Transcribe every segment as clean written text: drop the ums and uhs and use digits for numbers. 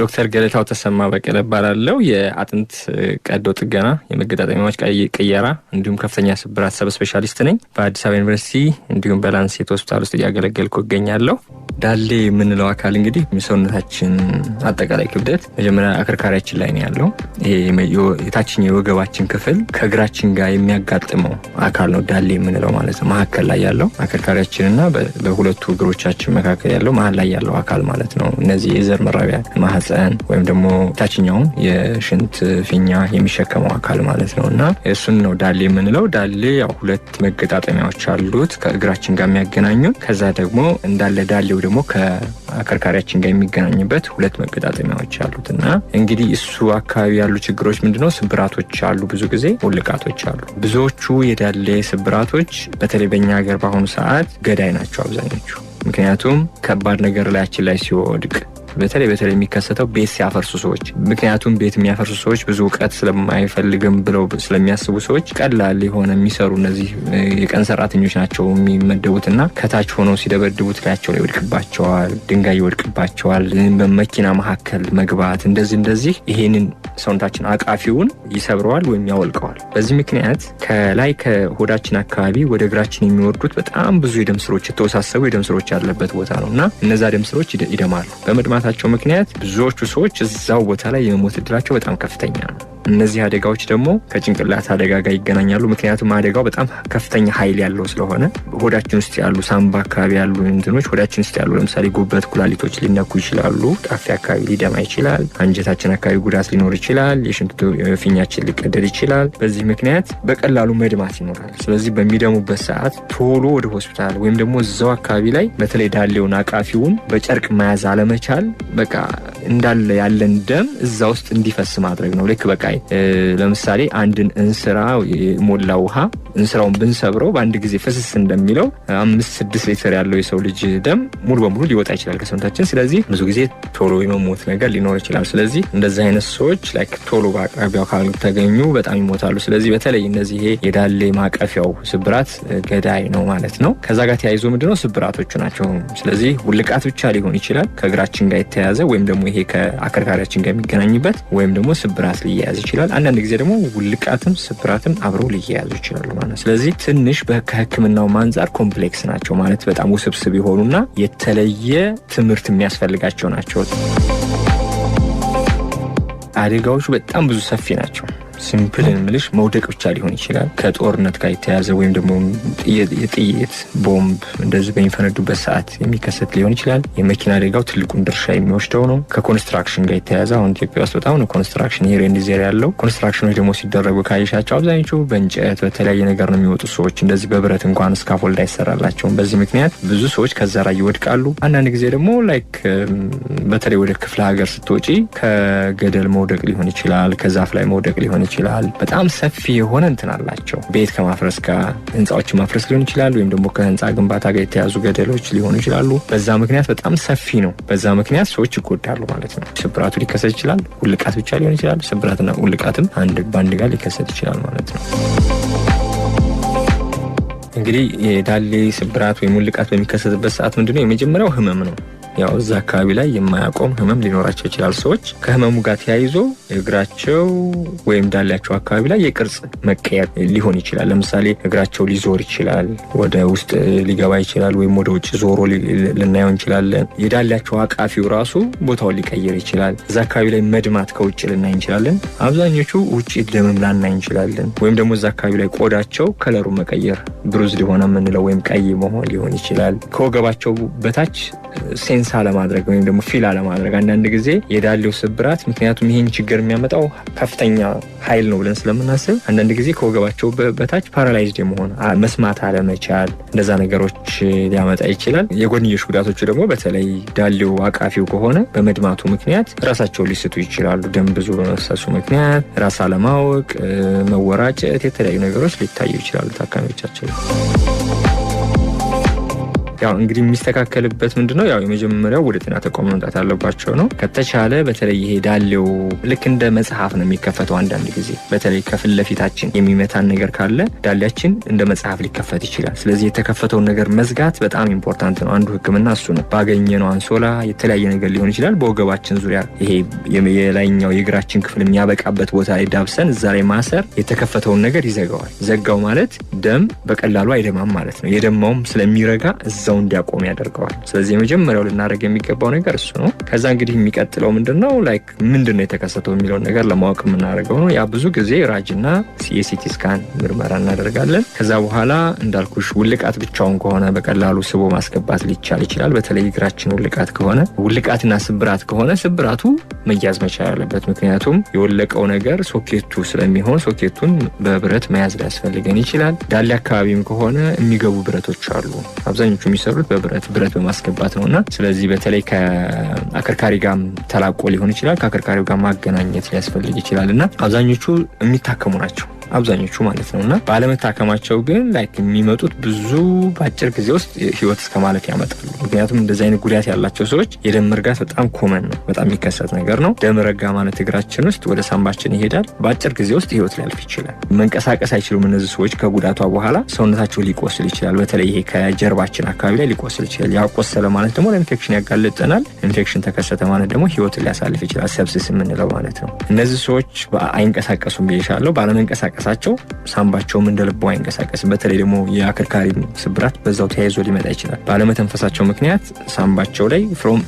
ዶክተር ገለታው ተሰማ በቀለ እባላለሁ። የአጥንት ቀዶ ጥገና የመገጣጠሚያዎች ቅየራ እንዲሁም ከፍተኛ ስብራት ሰብ ስፔሻሊስት ነኝ። በአዲስ አበባ ዩኒቨርሲቲ እንዲሁም በላንሴት ሆስፒታል ውስጥ እያገለገልኩ እገኛለሁ። ዳሌ የምንለው አካል እንግዲህ የሰውነታችን አጠቃላይ ክብደት መጀመሪያ አከርካሪያችን ላይ ነው ያለው። ይሄ የታችኛው የወገባችን ክፍል ከእግራችን ጋር የሚያጋጥመው አካል ነው ዳሌ የምንለው ማለት ነው። መሀከል ላይ ያለው አከርካሪያችንና በሁለቱ እግሮቻችን መካከል ያለው መሀል ላይ ያለው አካል ማለት ነው። እነዚህ የዘር መራቢያ ማህፀን ወይም ደግሞ ታችኛውን የሽንት ፊኛ የሚሸከመው አካል ማለት ነውና እሱን ነው ዳሌ የምንለው። ዳሌ ያው ሁለት መገጣጠሚያዎች አሉት ከእግራችን ጋር የሚያገናኙ። ከዛ ደግሞ እንዳለ ዳሌው ደግሞ ከአከርካሪያችን ጋር የሚገናኝበት ሁለት መገጣጠሚያዎች አሉትና እንግዲህ እሱ አካባቢ ያሉ ችግሮች ምንድነው? ስብራቶች አሉ፣ ብዙ ጊዜ ውልቃቶች አሉ። ብዙዎቹ የዳሌ ስብራቶች በተለይ በእኛ ሀገር በአሁኑ ሰዓት ገዳይ ናቸው አብዛኞቹ። ምክንያቱም ከባድ ነገር ላያችን ላይ ሲወድቅ በተለይ የሚከሰተው ቤት ሲያፈርሱ ሰዎች፣ ምክንያቱም ቤት የሚያፈርሱ ሰዎች ብዙ እውቀት ስለማይፈልግም ብለው ስለሚያስቡ ሰዎች ቀላል የሆነ የሚሰሩ እነዚህ የቀን ሰራተኞች ናቸው የሚመደቡትና ከታች ሆነው ሲደበድቡት ላያቸው ላይ ይወድቅባቸዋል፣ ድንጋይ ይወድቅባቸዋል። በመኪና መካከል መግባት እንደዚህ ይሄንን ሰውነታችን አቃፊውን ይሰብረዋል ወይም ያወልቀዋል። በዚህ ምክንያት ከላይ ከሆዳችን አካባቢ ወደ እግራችን የሚወርዱት በጣም ብዙ የደም ስሮች የተወሳሰቡ የደም ስሮች ያለበት ቦታ ነውና እነዛ ደም ስሮች ይደማሉ። በመድማታቸው ምክንያት ብዙዎቹ ሰዎች እዛው ቦታ ላይ የመሞት እድላቸው በጣም ከፍተኛ ነው። እነዚህ አደጋዎች ደግሞ ከጭንቅላት አደጋ ጋር ይገናኛሉ። ምክንያቱም አደጋው በጣም ከፍተኛ ኃይል ያለው ስለሆነ ሆዳችን ውስጥ ያሉ ሳምባ አካባቢ ያሉ እንትኖች ሆዳችን ውስጥ ያሉ ለምሳሌ ጉበት፣ ኩላሊቶች ሊነኩ ይችላሉ። ጣፊ አካባቢ ሊደማ ይችላል። አንጀታችን አካባቢ ጉዳት ሊኖር ይችላል። የሽንት ፊኛችን ሊቀደድ ይችላል። በዚህ ምክንያት በቀላሉ መድማት ይኖራል። ስለዚህ በሚደሙበት ሰዓት ቶሎ ወደ ሆስፒታል ወይም ደግሞ እዛው አካባቢ ላይ በተለይ ዳሌውን አቃፊውን በጨርቅ መያዝ አለመቻል በቃ እንዳለ ያለን ደም እዛ ውስጥ እንዲፈስ ማድረግ ነው። ልክ በቃ ለምሳሌ አንድን እንስራ ሞላ ውሃ እንስራውን ብንሰብረው በአንድ ጊዜ ፍስስ እንደሚለው 5-6 ሊትር ያለው የሰው ልጅ ደም ሙሉ በሙሉ ሊወጣ ይችላል ከሰውነታችን። ስለዚህ ብዙ ጊዜ ቶሎ የመሞት ነገር ሊኖር ይችላል። ስለዚህ እንደዚህ አይነት ሰዎች ላይክ ቶሎ በአቅራቢያው ካልተገኙ በጣም ይሞታሉ። ስለዚህ በተለይ እነዚህ ይሄ የዳሌ ማቀፊያው ስብራት ገዳይ ነው ማለት ነው። ከዛ ጋር ተያይዞ ምንድነው ስብራቶቹ ናቸው። ስለዚህ ውልቃት ብቻ ሊሆን ይችላል ከእግራችን ጋር የተያዘ ወይም ደግሞ ይሄ ከአከርካሪያችን ጋር የሚገናኝበት ወይም ደግሞ ስብራት ሊያያዝ ይችላል። አንዳንድ ጊዜ ደግሞ ውልቃትም ስብራትም አብረው ሊያያዙ ይችላሉ ማለት ነው። ስለዚህ ትንሽ ከሕክምናው አንፃር ኮምፕሌክስ ናቸው ማለት በጣም ውስብስብ የሆኑና የተለየ ትምህርት የሚያስፈልጋቸው ናቸው። አደጋዎቹ በጣም ብዙ ሰፊ ናቸው። ሲምፕል እንምልሽ መውደቅ ብቻ ሊሆን ይችላል። ከጦርነት ጋር የተያዘ ወይም ደግሞ የጥይት ቦምብ እንደዚህ በሚፈነዱበት ሰዓት የሚከሰት ሊሆን ይችላል። የመኪና አደጋው ትልቁን ድርሻ የሚወስደው ነው። ከኮንስትራክሽን ጋር የተያዘ አሁን ኢትዮጵያ ውስጥ በጣም ነው ኮንስትራክሽን ሄር ኤንድ ዜር ያለው። ኮንስትራክሽኖች ደግሞ ሲደረጉ ካይሻቸው አብዛኞቹ በእንጨት በተለያየ ነገር ነው የሚወጡ ሰዎች እንደዚህ በብረት እንኳን ስካፎልድ አይሰራላቸውም። በዚህ ምክንያት ብዙ ሰዎች ከዛ ላይ ይወድቃሉ። አንዳንድ ጊዜ ደግሞ ላይክ በተለይ ወደ ክፍለ ሀገር ስትወጪ ከገደል መውደቅ ሊሆን ይችላል፣ ከዛፍ ላይ መውደቅ ሊሆን ይችላል። በጣም ሰፊ የሆነ እንትን አላቸው። ቤት ከማፍረስ ጋር ህንጻዎችን ማፍረስ ሊሆን ይችላል፣ ወይም ደግሞ ከህንጻ ግንባታ ጋር የተያዙ ገደሎች ሊሆኑ ይችላሉ። በዛ ምክንያት በጣም ሰፊ ነው። በዛ ምክንያት ሰዎች ይጎዳሉ ማለት ነው። ስብራቱ ሊከሰት ይችላል። ውልቃት ብቻ ሊሆን ይችላል። ስብራትና ውልቃትም በአንድ ጋር ሊከሰት ይችላል ማለት ነው። እንግዲህ የዳሌ ስብራት ወይም ውልቃት በሚከሰትበት ሰዓት ምንድነው የመጀመሪያው ህመም ነው። ያው እዛ አካባቢ ላይ የማያቆም ህመም ሊኖራቸው ይችላል። ሰዎች ከህመሙ ጋር ተያይዞ እግራቸው ወይም ዳሌያቸው አካባቢ ላይ የቅርጽ መቀየር ሊሆን ይችላል። ለምሳሌ እግራቸው ሊዞር ይችላል፣ ወደ ውስጥ ሊገባ ይችላል፣ ወይም ወደ ውጭ ዞሮ ልናየው እንችላለን። የዳሌያቸው አቃፊው ራሱ ቦታውን ሊቀይር ይችላል። እዛ አካባቢ ላይ መድማት ከውጭ ልናይ እንችላለን። አብዛኞቹ ውጭ ደምም ላናይ እንችላለን። ወይም ደግሞ እዛ አካባቢ ላይ ቆዳቸው ከለሩን መቀየር ብሩዝ ሊሆን የምንለው ወይም ቀይ መሆን ሊሆን ይችላል። ከወገባቸው በታች ሴንስ አለማድረግ ወይም ደግሞ ፊል አለማድረግ አንዳንድ ጊዜ የዳሌው ስብራት ምክንያቱም ይሄን ችግር የሚያመጣው ከፍተኛ ኃይል ነው ብለን ስለምናስብ አንዳንድ ጊዜ ከወገባቸው በታች ፓራላይዝድ የመሆን መስማት አለመቻል እንደዛ ነገሮች ሊያመጣ ይችላል። የጎንዮሽ ጉዳቶቹ ደግሞ በተለይ ዳሌው አቃፊው ከሆነ በመድማቱ ምክንያት ራሳቸው ሊስቱ ይችላሉ። ደም ብዙ በመፍሰሱ ምክንያት ራስ አለማወቅ፣ መወራጨት፣ የተለያዩ ነገሮች ሊታዩ ይችላሉ ታካሚዎቻችን። ያው እንግዲህ የሚስተካከልበት ምንድነው ያው የመጀመሪያው ወደ ጤና ተቋም መምጣት አለባቸው ነው። ከተቻለ በተለይ ይሄ ዳሌው ልክ እንደ መጽሐፍ ነው የሚከፈተው። አንዳንድ ጊዜ በተለይ ከፊት ለፊታችን የሚመታን ነገር ካለ ዳሌያችን እንደ መጽሐፍ ሊከፈት ይችላል። ስለዚህ የተከፈተውን ነገር መዝጋት በጣም ኢምፖርታንት ነው። አንዱ ህክምና እሱ ነው። ባገኘነው አንሶላ የተለያየ ነገር ሊሆን ይችላል በወገባችን ዙሪያ ይሄ የላይኛው የእግራችን ክፍል የሚያበቃበት ቦታ ላይ ዳብሰን እዛ ላይ ማሰር የተከፈተውን ነገር ይዘጋዋል። ዘጋው ማለት ደም በቀላሉ አይደማም ማለት ነው። የደማውም ስለሚረጋ እዛው እንዲያቆም ያደርገዋል። ስለዚህ የመጀመሪያው ልናደርግ የሚገባው ነገር እሱ ነው። ከዛ እንግዲህ የሚቀጥለው ምንድነው ላይክ ምንድነው የተከሰተው የሚለውን ነገር ለማወቅ የምናደርገው ነው። ያ ብዙ ጊዜ ራጅና የሲቲ ስካን ምርመራ እናደርጋለን። ከዛ በኋላ እንዳልኩሽ ውልቃት ብቻውን ከሆነ በቀላሉ ስቦ ማስገባት ሊቻል ይችላል። በተለይ እግራችን ውልቃት ከሆነ ውልቃትና ስብራት ከሆነ ስብራቱ መያዝ መቻል አለበት። ምክንያቱም የወለቀው ነገር ሶኬቱ ስለሚሆን ሶኬቱን በብረት መያዝ ሊያስፈልገን ይችላል። ዳሌ አካባቢም ከሆነ የሚገቡ ብረቶች አሉ። አብዛኞቹ የሚሰሩት ብረት በማስገባት ነውና ስለዚህ በተለይ ከአከርካሪ ጋር ተላቆ ሊሆን ይችላል። ከአከርካሪው ጋር ማገናኘት ሊያስፈልግ ይችላልና አብዛኞቹ የሚታከሙ ናቸው። አብዛኞቹ ማለት ነውና ባለመታከማቸው ግን ላይክ የሚመጡት ብዙ በአጭር ጊዜ ውስጥ ህይወት እስከማለት ያመጣሉ። ምክንያቱም እንደዚህ አይነት ጉዳት ያላቸው ሰዎች የደም መርጋት በጣም ኮመን ነው፣ በጣም የሚከሰት ነገር ነው። ደም ረጋ ማለት እግራችን ውስጥ ወደ ሳምባችን ይሄዳል። በአጭር ጊዜ ውስጥ ህይወት ሊያልፍ ይችላል። መንቀሳቀስ አይችሉም እነዚህ ሰዎች። ከጉዳቷ በኋላ ሰውነታቸው ሊቆስል ይችላል። በተለይ ይሄ ከጀርባችን አካባቢ ላይ ሊቆስል ይችላል። ያቆሰለ ማለት ደግሞ ለኢንፌክሽን ያጋልጠናል። ኢንፌክሽን ተከሰተ ማለት ደግሞ ህይወትን ሊያሳልፍ ይችላል። ሰብሲስ የምንለው ማለት ነው። እነዚህ ሰዎች አይንቀሳቀሱም ብዬሻለሁ። ባለመንቀሳቀሳቸው ሳምባቸውም እንደልቡ አይንቀሳቀስም። በተለይ ደግሞ የአከርካሪ ስብራት በዛው ተያይዞ ሊመጣ ይችላል። ባለመተንፈሳቸው ምክንያት ሳምባቸው ላይ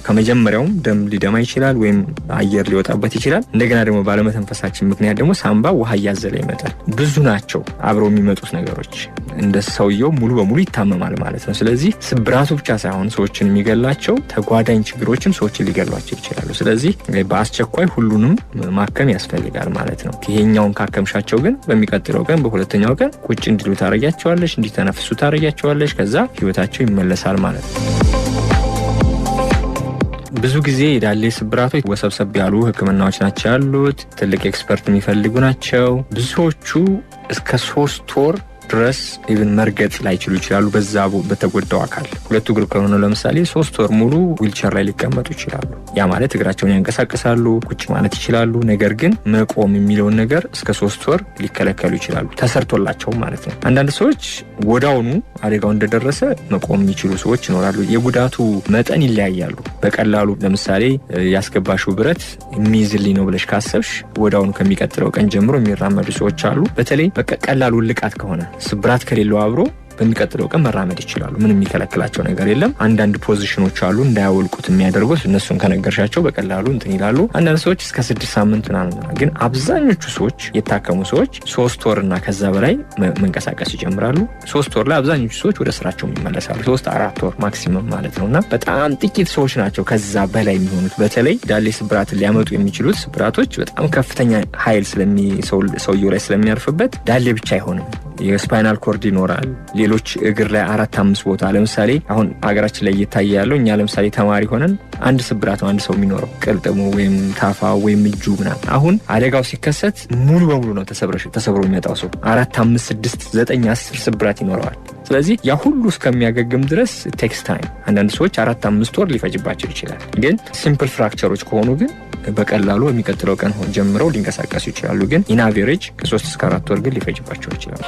ከመጀመሪያውም ደም ሊደማ ይችላል ወይም አየር ሊወጣበት ይችላል። እንደገና ደግሞ ባለመተንፈሳችን ምክንያት ደግሞ ሳምባ ውሃ እያዘለ ይመጣል። ብዙ ናቸው አብረው የሚመጡት ነገሮች። እንደ ሰውየው ሙሉ በሙሉ ይታመማል ማለት ነው። ስለዚህ ስብራቱ ብቻ ሳይሆን ሰዎችን የሚገላቸው ተጓዳኝ ችግሮችም ሰዎችን ሊገሏቸው ይችላሉ። ስለዚህ በአስቸኳይ ሁሉንም ማከም ያስፈልጋል ማለት ነው። ይሄኛውን ካከምሻቸው ግን በሚቀጥለው ቀን በሁለተኛው ቀን ቁጭ እንዲሉ ታረጋቸዋለሽ፣ እንዲተነፍሱ ታረጋቸዋለሽ። ከዛ ህይወታቸው ይመለሳል ማለት ነው። ብዙ ጊዜ የዳሌ ስብራቶች ወሰብሰብ ያሉ ህክምናዎች ናቸው ያሉት። ትልቅ ኤክስፐርት የሚፈልጉ ናቸው። ብዙዎቹ እስከ 3 ወር ድረስ ኢቭን መርገጥ ላይችሉ ይችላሉ። በዛ በተጎዳው አካል ሁለቱ እግር ከሆነ ለምሳሌ 3 ወር ሙሉ ዊልቸር ላይ ሊቀመጡ ይችላሉ። ያ ማለት እግራቸውን ያንቀሳቅሳሉ፣ ቁጭ ማለት ይችላሉ። ነገር ግን መቆም የሚለውን ነገር እስከ 3 ወር ሊከለከሉ ይችላሉ፣ ተሰርቶላቸው ማለት ነው። አንዳንድ ሰዎች ወዳውኑ አደጋው እንደደረሰ መቆም የሚችሉ ሰዎች ይኖራሉ። የጉዳቱ መጠን ይለያያሉ። በቀላሉ ለምሳሌ ያስገባሽው ብረት የሚይዝልኝ ነው ብለሽ ካሰብሽ ወዳውኑ ከሚቀጥለው ቀን ጀምሮ የሚራመዱ ሰዎች አሉ። በተለይ በቀላሉ ልቃት ከሆነ ስብራት ከሌለው አብሮ በሚቀጥለው ቀን መራመድ ይችላሉ። ምንም የሚከለክላቸው ነገር የለም። አንዳንድ ፖዚሽኖች አሉ እንዳያወልቁት የሚያደርጉት። እነሱን ከነገርሻቸው በቀላሉ እንትን ይላሉ። አንዳንድ ሰዎች እስከ 6 ሳምንት ምናምን፣ ግን አብዛኞቹ ሰዎች የታከሙ ሰዎች 3 ወርና ከዛ በላይ መንቀሳቀስ ይጀምራሉ። 3 ወር ላይ አብዛኞቹ ሰዎች ወደ ስራቸው ይመለሳሉ። 3-4 ወር ማክሲመም ማለት ነውና በጣም ጥቂት ሰዎች ናቸው ከዛ በላይ የሚሆኑት። በተለይ ዳሌ ስብራትን ሊያመጡ የሚችሉት ስብራቶች በጣም ከፍተኛ ኃይል ሰውየው ላይ ስለሚያርፍበት ዳሌ ብቻ አይሆንም። የስፓይናል ኮርድ ይኖራል። ሌሎች እግር ላይ 4-5 ቦታ ለምሳሌ አሁን ሀገራችን ላይ እየታየ ያለው እኛ ለምሳሌ ተማሪ ሆነን አንድ ስብራት ነው አንድ ሰው የሚኖረው፣ ቅልጥሙ ወይም ታፋው ወይም እጁ ምናምን። አሁን አደጋው ሲከሰት ሙሉ በሙሉ ነው ተሰብሮ የሚመጣው ሰው 4-5-6-9-10 ስብራት ይኖረዋል። ስለዚህ ያ ሁሉ እስከሚያገግም ድረስ ቴክስ ታይም። አንዳንድ ሰዎች 4-5 ወር ሊፈጅባቸው ይችላል። ግን ሲምፕል ፍራክቸሮች ከሆኑ ግን በቀላሉ የሚቀጥለው ቀን ጀምረው ሊንቀሳቀሱ ይችላሉ። ግን ኢን አቨሬጅ ከ3-4 ወር ግን ሊፈጅባቸው ይችላል።